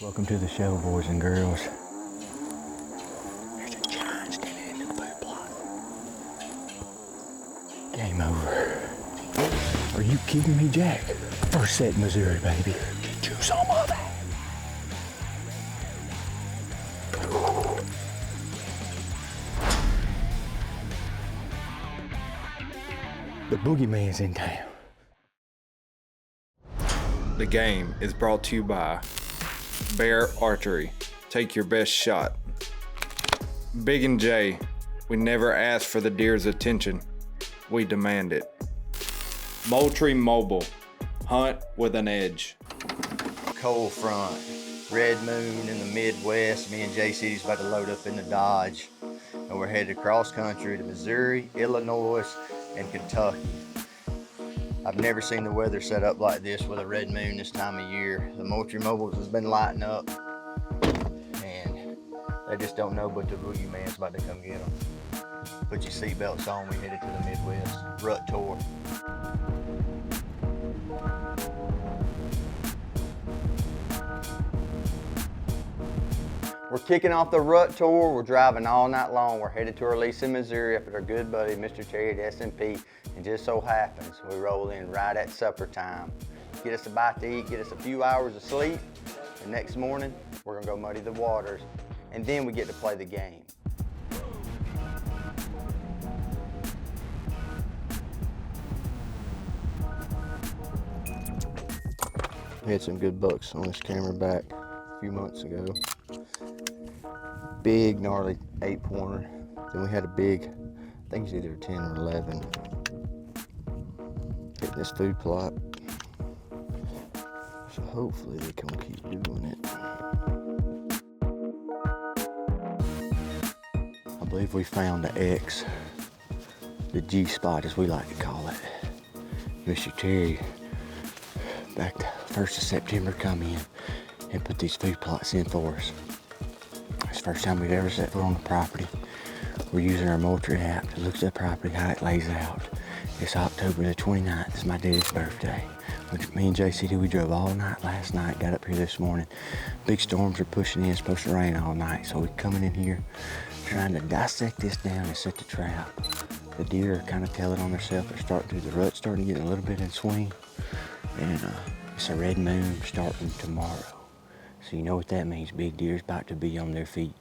Welcome to the show, boys and girls. There's a giant standing in the food plot. Game over. Are you kidding me, Jack? First set in Missouri, baby. Get you some of that. The boogeyman's in town. The game is brought to you by Bear Archery. Take your best shot. Big and J. We never ask for the deer's attention. We demand it. Moultrie Mobile. Hunt with an edge. Cold front, red moon in the Midwest. Me and JC's about to load up in the Dodge, and we're headed across country to Missouri, Illinois, and Kentucky. I've never seen the weather set up like this with a red moon this time of year. The Moultrie Mobiles has been lighting up, and they just don't know but the boogeyman's about to come get them. Put your seatbelts on, we headed to the Midwest. Rut tour. We're kicking off the rut tour. We're driving all night long. We're headed to our lease in Missouri up at our good buddy, Mr. Terry at S&P. And just so happens, we roll in right at supper time. Get us a bite to eat, get us a few hours of sleep. And next morning, we're gonna go muddy the waters. And then we get to play the game. We had some good bucks on this camera back a few months ago. Big, gnarly 8-pointer. Then we had a big, I think it's either 10 or 11. Hitting this food plot. So hopefully they can keep doing it. I believe we found the X, the G spot as we like to call it. Mr. Terry, back the 1st of September, come in and put these food plots in for us. It's the first time we've ever set foot on the property. We're using our Moultrie app to look at the property, how it lays out. It's October the 29th, it's my dad's birthday. Me and JCD, we drove all night last night, got up here this morning. Big storms are pushing in, it's supposed to rain all night. So we're coming in here, trying to dissect this down and set the trap. The deer are kind of telling on themselves. They're starting to, the rut's starting to get a little bit in swing. And it's a red moon starting tomorrow. So you know what that means, big deer's about to be on their feet.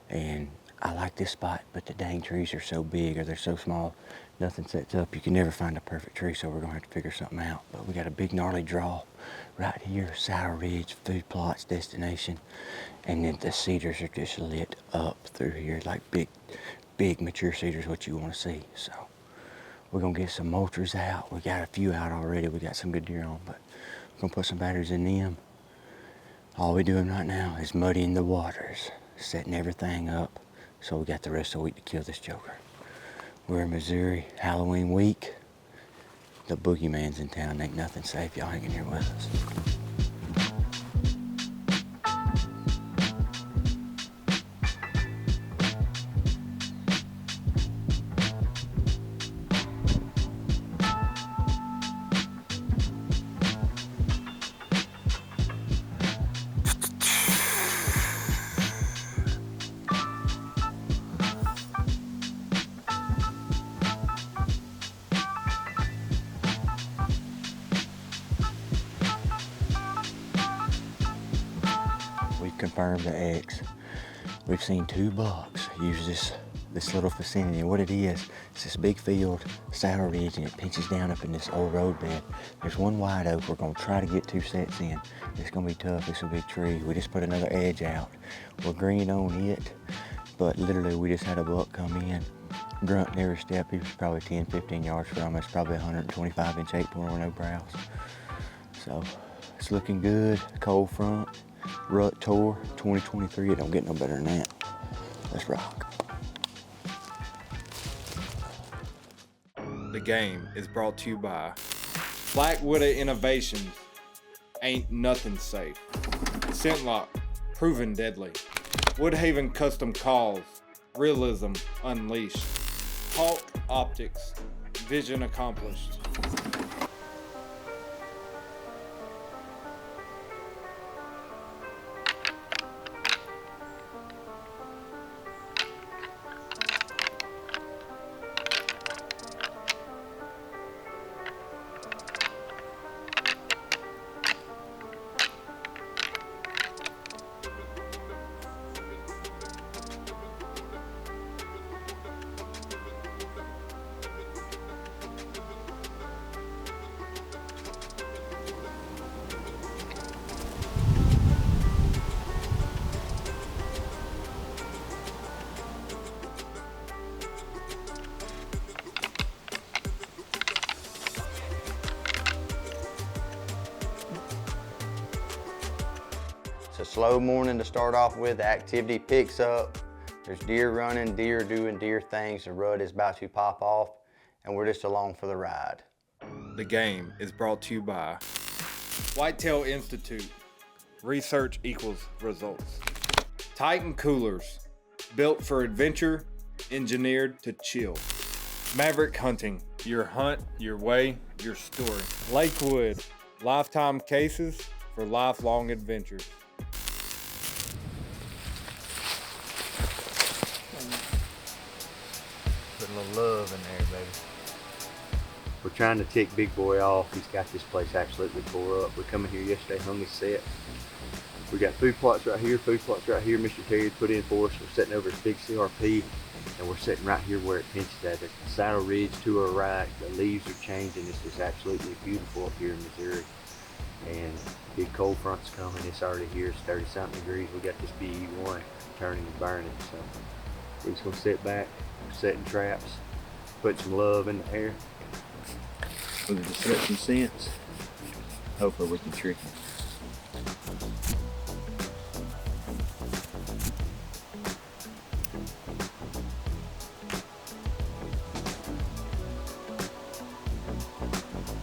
And I like this spot, but the dang trees are so big or they're so small, nothing sets up. You can never find a perfect tree, so we're gonna have to figure something out. But we got a big gnarly draw right here, Sour Ridge, food plots destination. And then the cedars are just lit up through here, like big mature cedars, what you wanna see. So we're gonna get some Moultries out. We got a few out already. We got some good deer on, but we're gonna put some batteries in them. All we're doing right now is muddying the waters, setting everything up, so we got the rest of the week to kill this joker. We're in Missouri, Halloween week. The boogeyman's in town, ain't nothing safe. Y'all hang in here with us. We've confirmed the X. We've seen 2 bucks use this little vicinity. And what it is, it's this big field, Sour Ridge, and it pinches down up in this old road bed. There's one white oak. We're gonna try to get 2 sets in. It's gonna be tough, it's a big tree. We just put another edge out. We're green on it, but literally we just had a buck come in, grunt every step. He was probably 10, 15 yards from us, probably 125-inch 8-pointer with no brows. So it's looking good, cold front. Rut Tour 2023, it don't get no better than that. Let's rock. The game is brought to you by Blackwood Innovations. Ain't nothing safe. Scentlock, proven deadly. Woodhaven Custom Calls, realism unleashed. Hawk Optics, vision accomplished. It's a slow morning to start off with. The activity picks up. There's deer running, deer doing deer things. The rut is about to pop off, and we're just along for the ride. The game is brought to you by Whitetail Institute. Research equals results. Titan Coolers, built for adventure, engineered to chill. Maverick Hunting, your hunt, your way, your story. Lakewood, lifetime cases for lifelong adventures. Put a little love in there, baby. We're trying to tick Big Boy off. He's got this place absolutely tore up. We come in here yesterday, hung his set. We got food plots right here, Mr. Terry put in for us. We're sitting over his big CRP, and we're sitting right here where it pinches at it. Saddle Ridge to our right, the leaves are changing. It's just absolutely beautiful up here in Missouri. And big cold front's coming. It's already here. It's 30-something degrees. We got this BE1 turning and burning. So we're just gonna sit back, setting traps, put some love in the air. We're gonna set some scents. Hopefully we can trick him.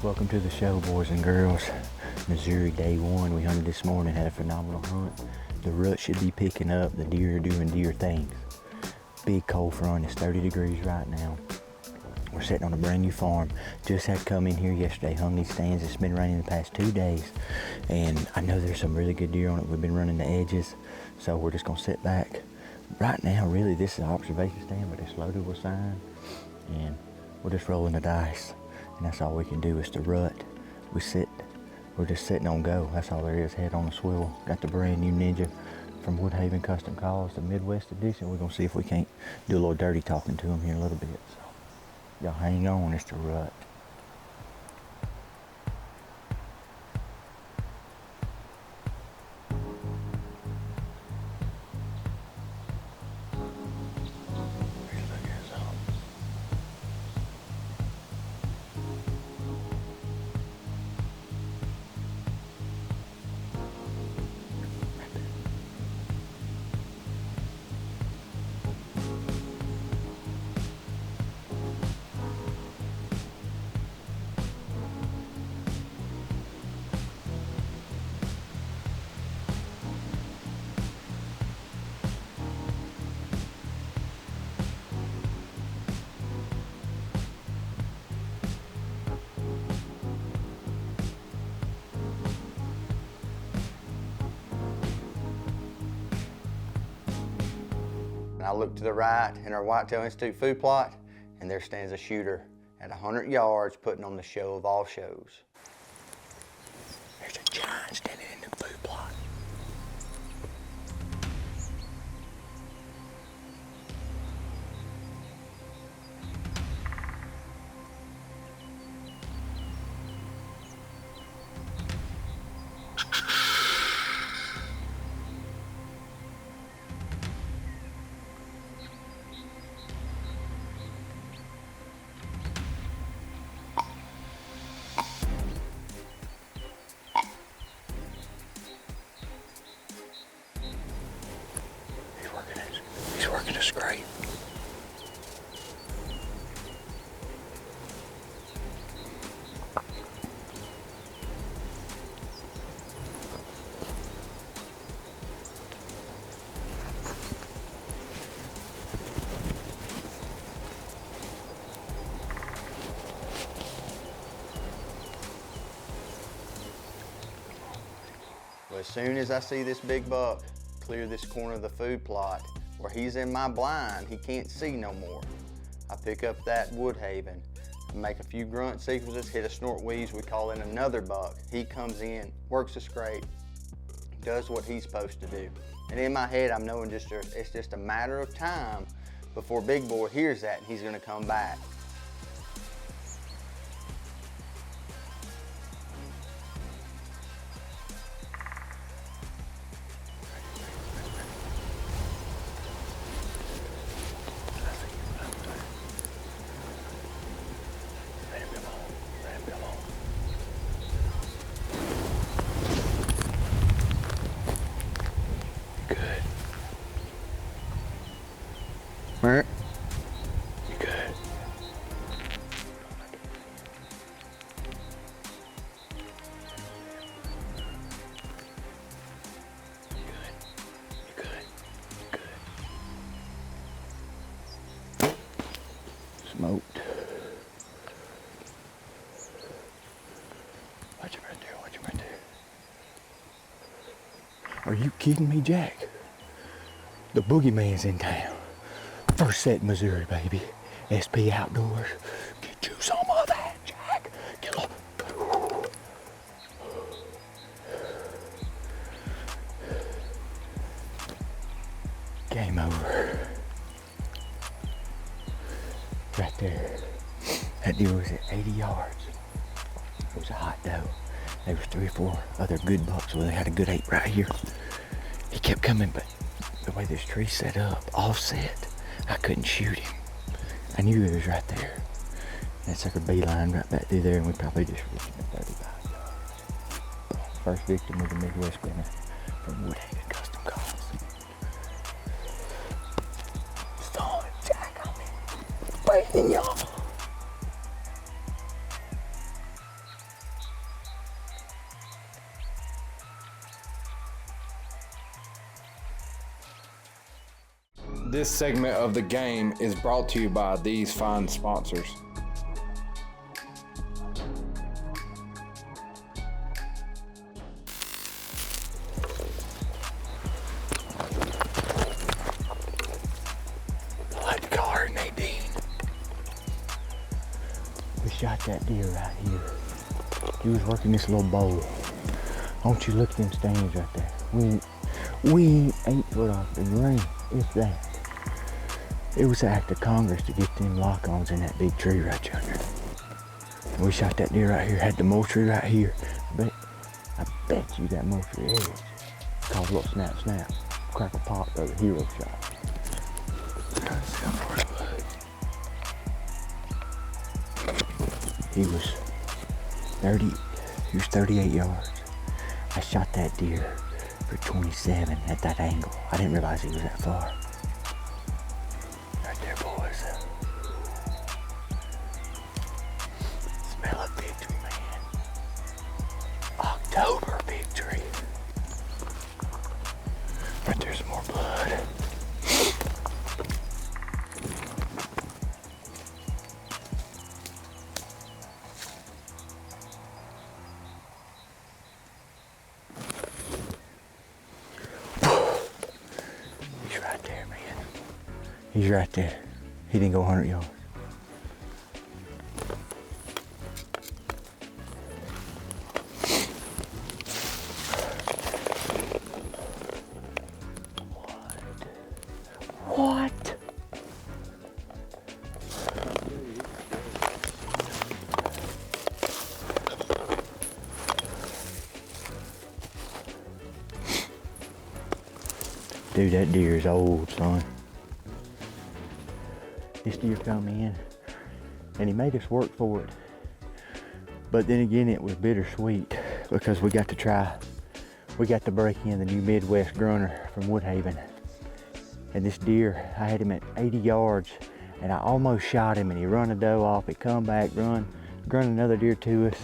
Welcome to the show, boys and girls. Missouri day one. We hunted this morning, had a phenomenal hunt. The rut should be picking up. The deer are doing deer things. Big cold front. It's 30 degrees right now. We're sitting on a brand new farm. Just had come in here yesterday, hung these stands. It's been raining the past 2 days, and I know there's some really good deer on it. We've been running the edges, so we're just gonna sit back. Right now, really, this is an observation stand, but it's loaded with sign, and we're just rolling the dice. And that's all we can do is the rut. We're just sitting on go. That's all there is, head on a swivel. Got the brand new Ninja from Woodhaven Custom Calls, the Midwest edition. We're gonna see if we can't do a little dirty talking to him here in a little bit. So y'all hang on, it's the rut. I look to the right in our Whitetail Institute food plot, and there stands a shooter at 100 yards putting on the show of all shows. There's a giant standing in the food plot. He's working a scrape. Well, as soon as I see this big buck clear this corner of the food plot where he's in my blind, he can't see no more, I pick up that Woodhaven, make a few grunt sequences, hit a snort wheeze, we call in another buck. He comes in, works a scrape, does what he's supposed to do. And in my head, I'm knowing it's just a matter of time before Big Boy hears that and he's gonna come back. Good. Alright. You're good. You're good. You're good. Smoked. Watch him right there, watch him right there. Are you kidding me, Jack? The boogeyman's in town. First set in Missouri, baby. SP Outdoors. Get you some of that, Jack. Get a little. Game over. Right there. That deer was at 80 yards. It was a hot doe. There was 3 or 4 other good bucks, so they had a good 8 right here. He kept coming, but the way this tree's set up, offset, I couldn't shoot him. I knew he was right there. That sucker beeline right back through there, and we probably just reached him at 35 yards. First victim was a Midwest winner from Woodhaven Custom Calls. Saw him, Jack, on me. Waiting, y'all. This segment of the game is brought to you by these fine sponsors. I like to call her Nadine. We shot that deer right here. He was working this little bowl. Don't you look at them stands right there. We ain't 8 foot off the ground, if that. It was an act of Congress to get them lock-ons in that big tree right yonder. And we shot that deer right here, had the moultrie right here. I bet you that moultrie edge caused a little snap, snap, crackle pop of a hero shot. He was 38 yards. I shot that deer for 27 at that angle. I didn't realize he was that far. Right there, boys. Smell of victory, man. October victory. Right there's some more blood. He's right there, man. He's right there. He didn't go 100 yards. What? Dude, that deer is old, son. This deer come in and he made us work for it. But then again, it was bittersweet because we got to break in the new Midwest grunter from Woodhaven. And this deer, I had him at 80 yards and I almost shot him and he run a doe off. He come back, run another deer to us.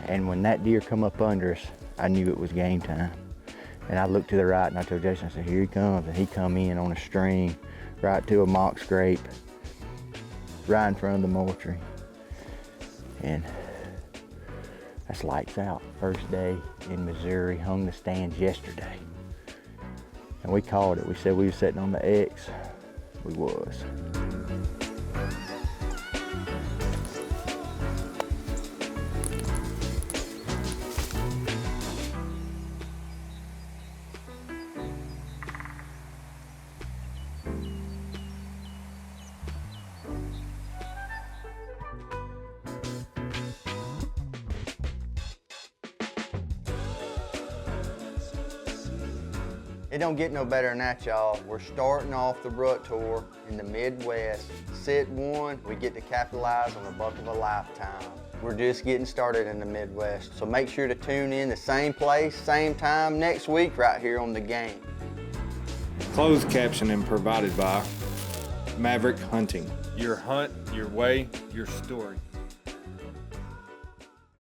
And when that deer come up under us, I knew it was game time. And I looked to the right and I told Jason, I said, here he comes. And he come in on a string right to a mock scrape right in front of the moultrie. And that's lights out. First day in Missouri, hung the stands yesterday. And we called it. We said we was sitting on the X. We was. It don't get no better than that, y'all. We're starting off the rut tour in the Midwest. Sit 1, we get to capitalize on a buck of a lifetime. We're just getting started in the Midwest, so make sure to tune in the same place, same time next week right here on The Game. Closed captioning provided by Maverick Hunting. Your hunt, your way, your story.